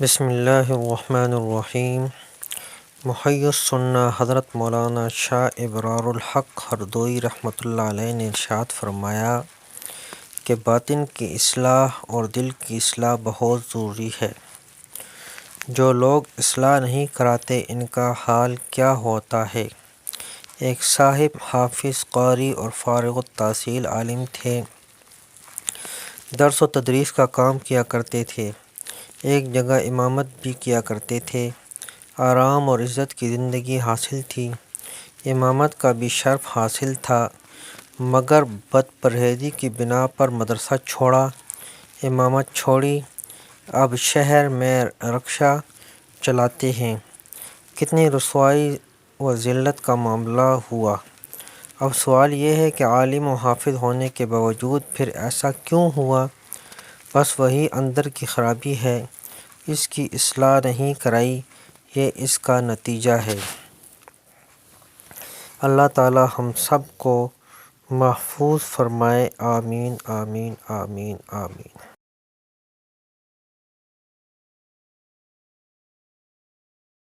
بسم اللہ الرحمن الرحیم۔ محی السنہ حضرت مولانا شاہ ابرار الحق ہردوئی رحمۃ اللہ علیہ نے ارشاد فرمایا کہ باطن کی اصلاح اور دل کی اصلاح بہت ضروری ہے۔ جو لوگ اصلاح نہیں کراتے ان کا حال کیا ہوتا ہے۔ ایک صاحب حافظ قاری اور فارغ التحصیل عالم تھے، درس و تدریس کا کام کیا کرتے تھے، ایک جگہ امامت بھی کیا کرتے تھے، آرام اور عزت کی زندگی حاصل تھی، امامت کا بھی شرف حاصل تھا، مگر بد پرہیزی کی بنا پر مدرسہ چھوڑا، امامت چھوڑی، اب شہر میں رکشہ چلاتے ہیں۔ کتنی رسوائی و ذلت کا معاملہ ہوا۔ اب سوال یہ ہے کہ عالم و حافظ ہونے کے باوجود پھر ایسا کیوں ہوا؟ بس وہی اندر کی خرابی ہے، اس کی اصلاح نہیں کرائی، یہ اس کا نتیجہ ہے۔ اللہ تعالی ہم سب کو محفوظ فرمائے، آمین آمین آمین آمین۔